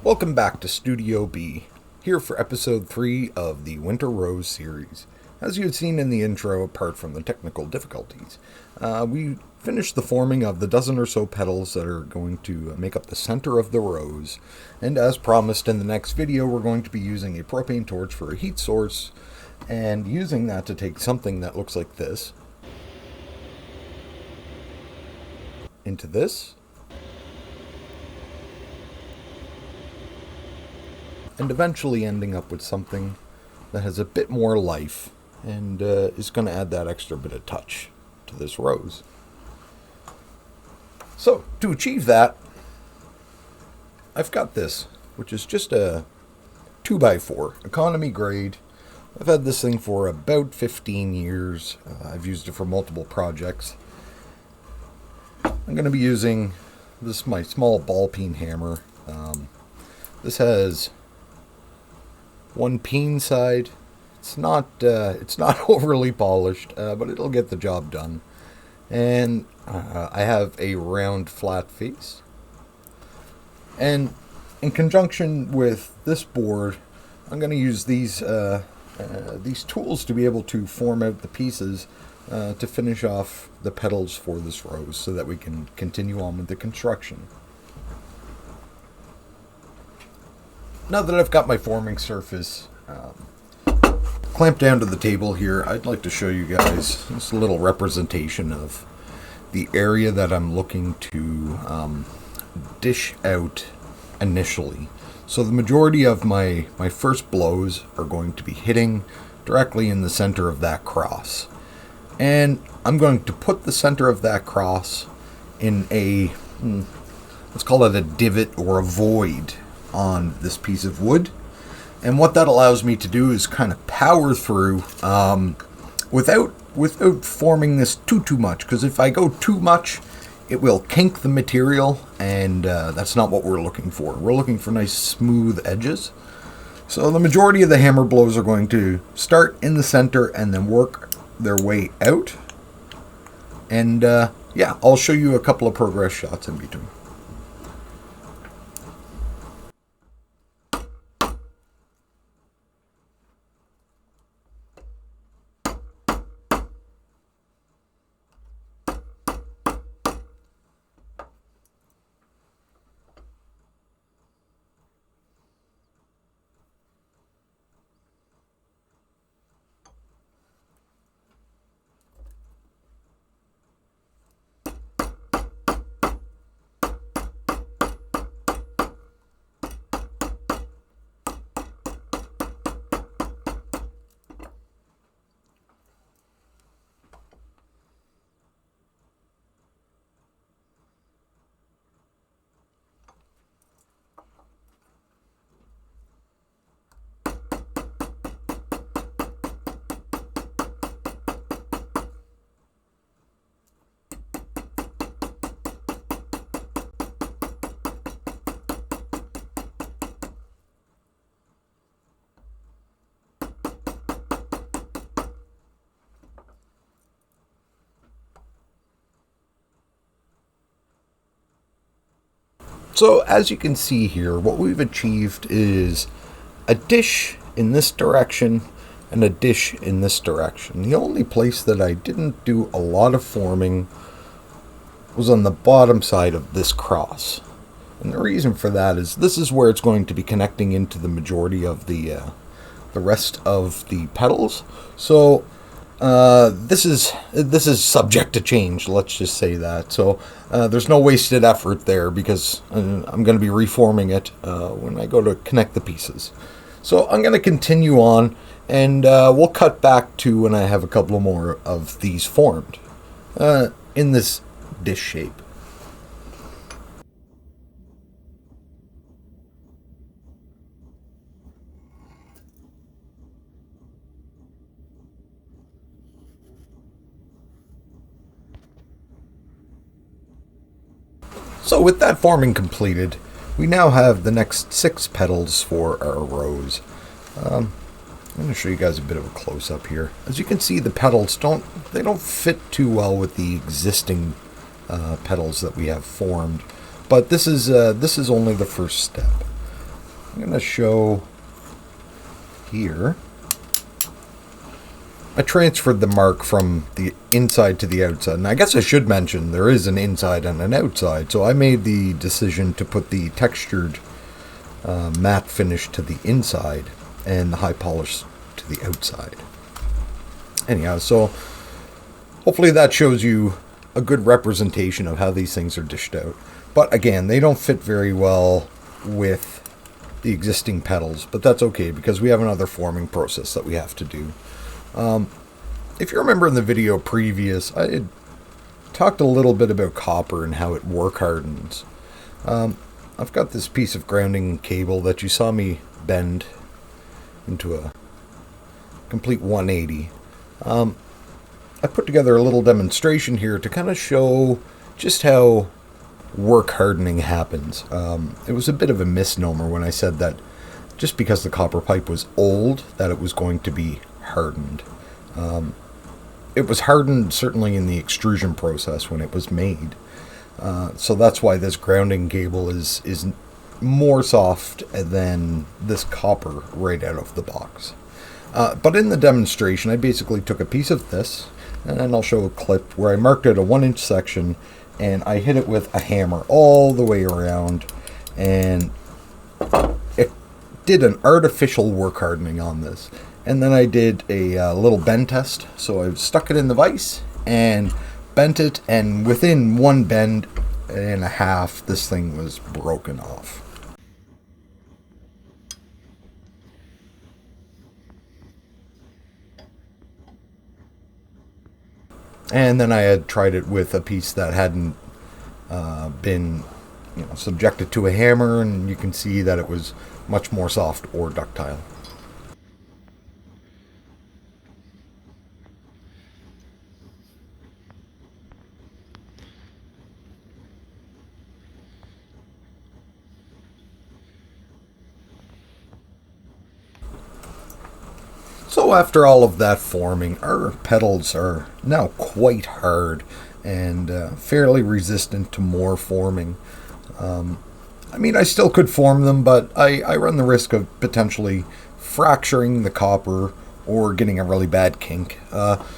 Welcome back to Studio B, here for episode 3 of the Winter Rose series. As you had seen in the intro, apart from the technical difficulties, we finished the forming of the dozen or so petals that are going to make up the center of the rose, and as promised in the next video, we're going to be using a propane torch for a heat source, and using that to take something that looks like this into this, and eventually ending up with something that has a bit more life and is going to add that extra bit of touch to this rose. So, to achieve that, I've got this, which is just a 2x4, economy grade. I've had this thing for about 15 years. I've used it for multiple projects. I'm going to be using my small ball peen hammer. This has one peen side. It's not overly polished, but it'll get the job done. And I have a round flat face. And in conjunction with this board, I'm going to use these tools to be able to form out the pieces to finish off the petals for this rose, so that we can continue on with the construction. Now that I've got my forming surface clamped down to the table here, I'd like to show you guys this little representation of the area that I'm looking to dish out initially. So the majority of my first blows are going to be hitting directly in the center of that cross. And I'm going to put the center of that cross in a, let's call it a divot or a void on this piece of wood. And what that allows me to do is kind of power through without forming this too much, because if I go too much, it will kink the material, and that's not what we're looking for. We're looking for nice smooth edges. So the majority of the hammer blows are going to start in the center and then work their way out. And yeah, I'll show you a couple of progress shots in between. So as you can see here, what we've achieved is a dish in this direction and a dish in this direction. The only place that I didn't do a lot of forming was on the bottom side of this cross. And the reason for that is this is where it's going to be connecting into the majority of the rest of the petals. So this is subject to change, let's just say that. So there's no wasted effort there, because I'm going to be reforming it when I go to connect the pieces. So I'm going to continue on, and we'll cut back to when I have a couple more of these formed in this dish shape. So with that forming completed, we now have the next 6 petals for our rose. I'm going to show you guys a bit of a close-up here. As you can see, the petals don't fit too well with the existing petals that we have formed. But this is only the first step. I'm going to show here. I transferred the mark from the inside to the outside. And I guess I should mention there is an inside and an outside. So I made the decision to put the textured matte finish to the inside and the high polish to the outside. Anyhow, so hopefully that shows you a good representation of how these things are dished out. But again, they don't fit very well with the existing petals, but that's okay because we have another forming process that we have to do. If you remember in the video previous, I had talked a little bit about copper and how it work hardens. I've got this piece of grounding cable that you saw me bend into a complete 180. I put together a little demonstration here to kind of show just how work hardening happens. It was a bit of a misnomer when I said that just because the copper pipe was old, that it was going to be hardened. It was hardened certainly in the extrusion process when it was made. So that's why this grounding cable is more soft than this copper right out of the box. But in the demonstration, I basically took a piece of this, and I'll show a clip where I marked out a 1-inch section, and I hit it with a hammer all the way around, and it did an artificial work hardening on this. And then I did a little bend test. So I stuck it in the vise and bent it, and within one bend and a half, this thing was broken off. And then I had tried it with a piece that hadn't been subjected to a hammer, and you can see that it was much more soft or ductile. So after all of that forming, our petals are now quite hard and fairly resistant to more forming. I mean, I still could form them, but I run the risk of potentially fracturing the copper or getting a really bad kink.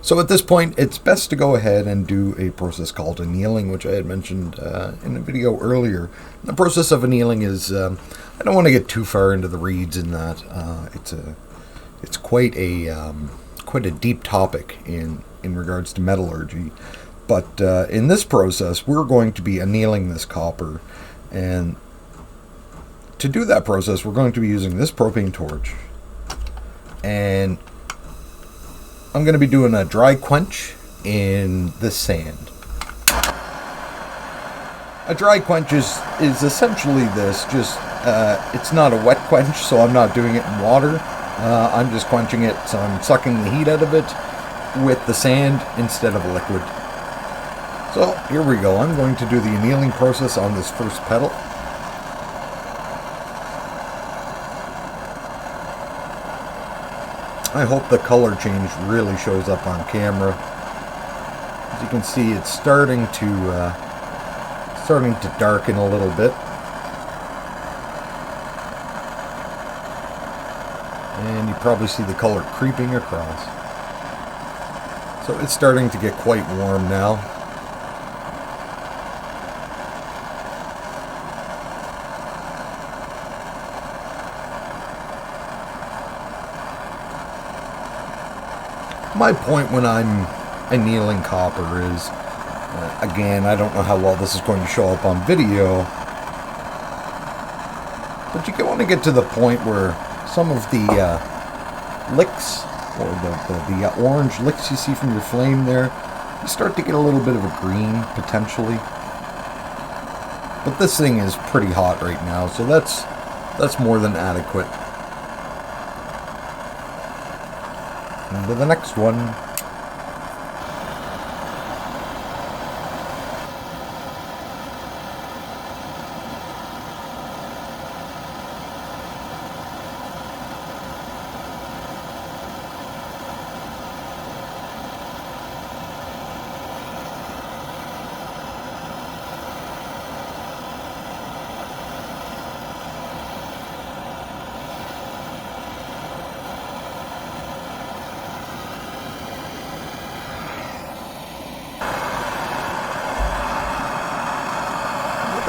So at this point, it's best to go ahead and do a process called annealing, which I had mentioned in a video earlier. The process of annealing is, I don't want to get too far into the reeds in that. It's quite a deep topic in regards to metallurgy. But in this process, we're going to be annealing this copper. And to do that process, we're going to be using this propane torch. And I'm going to be doing a dry quench in the sand. A dry quench is essentially this, just it's not a wet quench, so I'm not doing it in water. I'm just quenching it, so I'm sucking the heat out of it with the sand instead of a liquid. So here we go. I'm going to do the annealing process on this first petal. I hope the color change really shows up on camera. As you can see, it's starting to darken a little bit. And you probably see the color creeping across. So it's starting to get quite warm now. My point when I'm annealing copper is, again, I don't know how well this is going to show up on video, but you want to get to the point where some of the licks, or the orange licks you see from your flame there, you start to get a little bit of a green, potentially. But this thing is pretty hot right now, so that's more than adequate. On to the next one.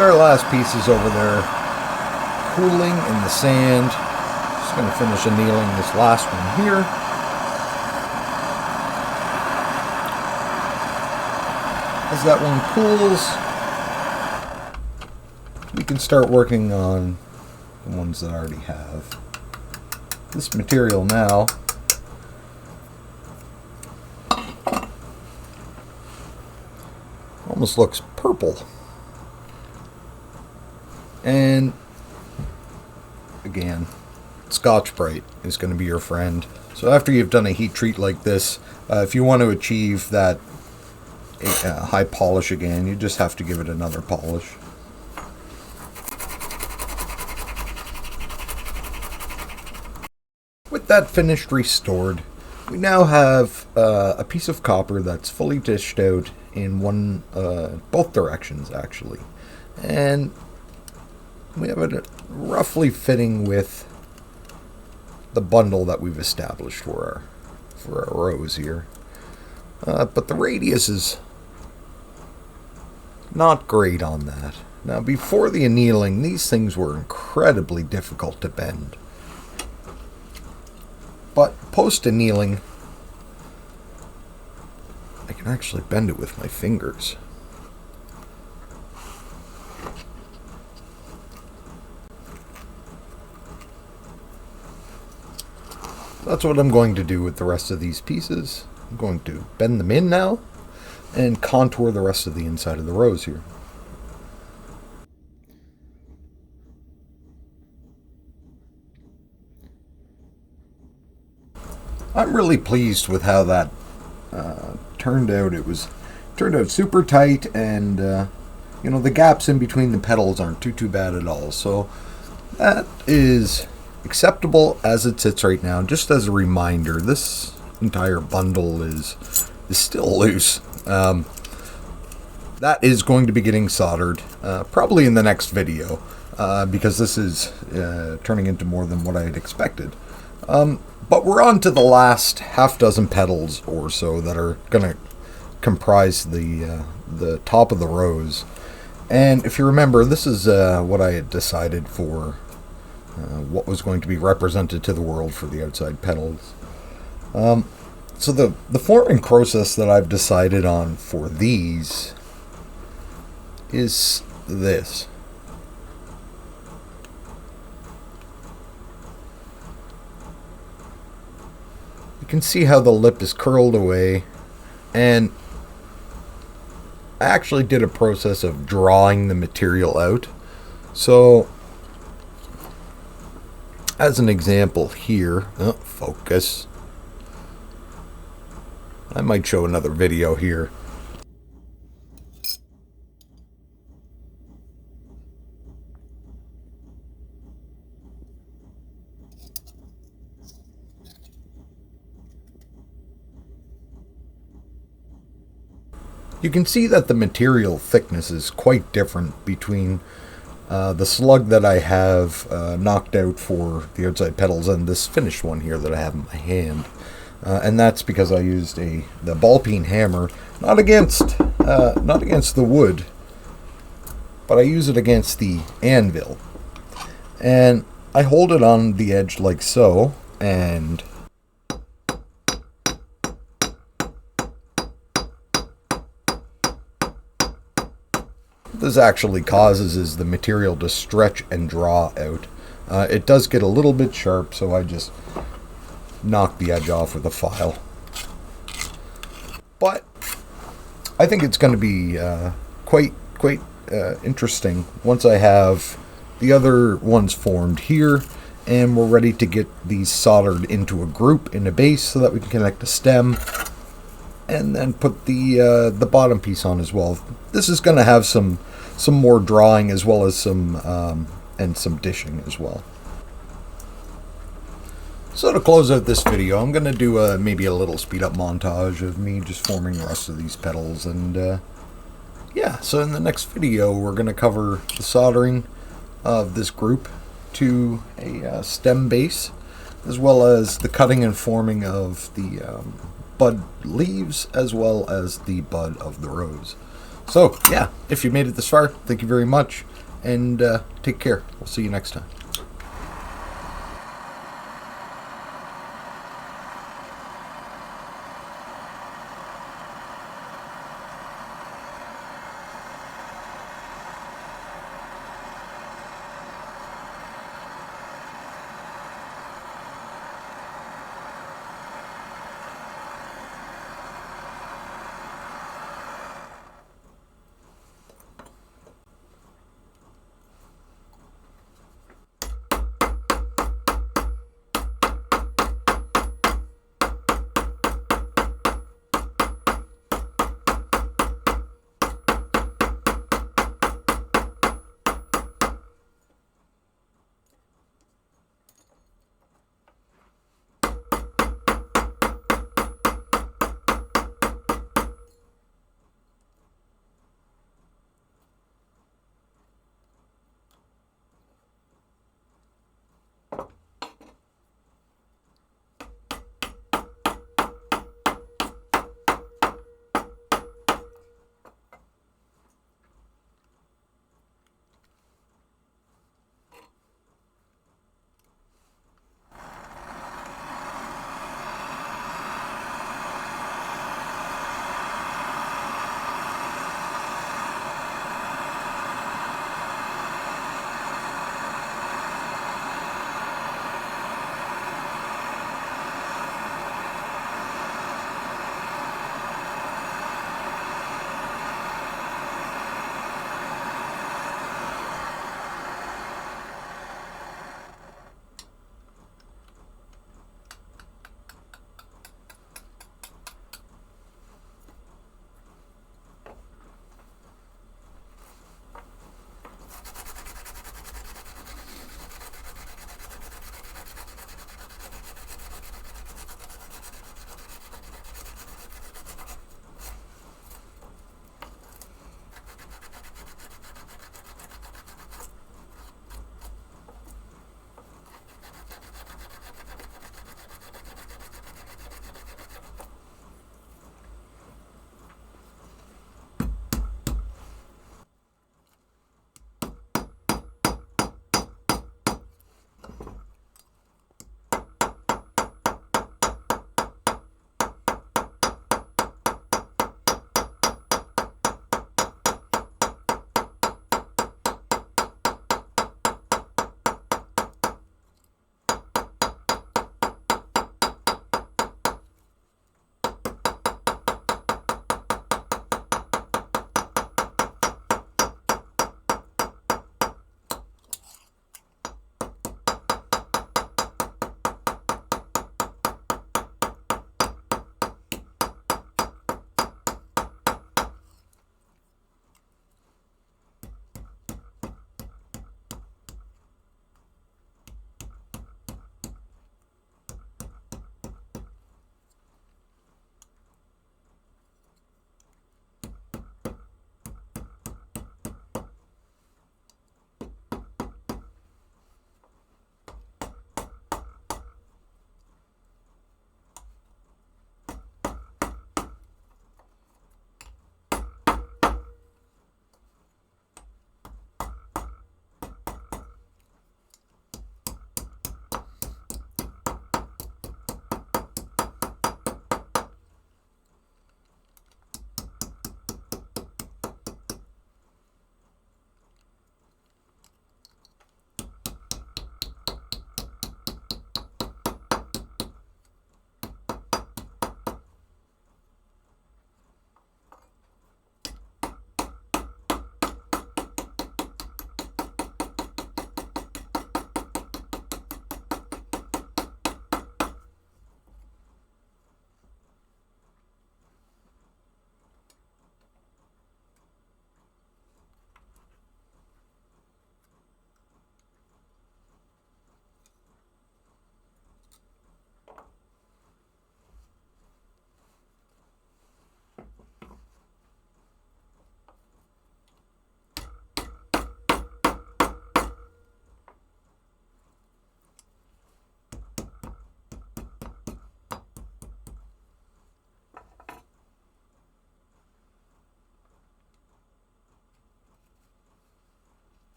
There are last pieces over there cooling in the sand. Just going to finish annealing this last one here. As that one cools, we can start working on the ones that I already have. This material now almost looks purple. And again, Scotch-Brite is going to be your friend. So after you've done a heat treat like this, if you want to achieve that high polish again, you just have to give it another polish. With that finished restored, we now have a piece of copper that's fully dished out in both directions actually, and we have it roughly fitting with the bundle that we've established for our rows here. But the radius is not great on that. Now, before the annealing, these things were incredibly difficult to bend. But post-annealing, I can actually bend it with my fingers. That's what I'm going to do with the rest of these pieces. I'm going to bend them in now and contour the rest of the inside of the rows here. I'm really pleased with how that turned out. It turned out super tight, and the gaps in between the petals aren't too bad at all. So that is acceptable as it sits right now. Just as a reminder, this entire bundle is still loose. That is going to be getting soldered probably in the next video, because this is turning into more than what I had expected. But we're on to the last half dozen petals or so that are going to comprise the top of the rows. And if you remember, this is what I had decided for what was going to be represented to the world for the outside petals. So the forming process that I've decided on for these is this. You can see how the lip is curled away, and I actually did a process of drawing the material out. So as an example here, focus. I might show another video here. You can see that the material thickness is quite different between the slug that I have knocked out for the outside petals and this finished one here that I have in my hand. And that's because I used the ball peen hammer, not against the wood, but I use it against the anvil. And I hold it on the edge like so, and what this actually causes is the material to stretch and draw out. It does get a little bit sharp, so I just knock the edge off with a file. But I think it's going to be quite interesting once I have the other ones formed here, and we're ready to get these soldered into a group in a base so that we can connect the stem and then put the bottom piece on as well. This is going to have some more drawing as well as some dishing as well. So to close out this video, I'm going to do maybe a little speed up montage of me just forming the rest of these petals. And yeah, so in the next video, we're going to cover the soldering of this group to a stem base, as well as the cutting and forming of the bud leaves, as well as the bud of the rose. So, yeah, if you made it this far, thank you very much, and take care. We'll see you next time.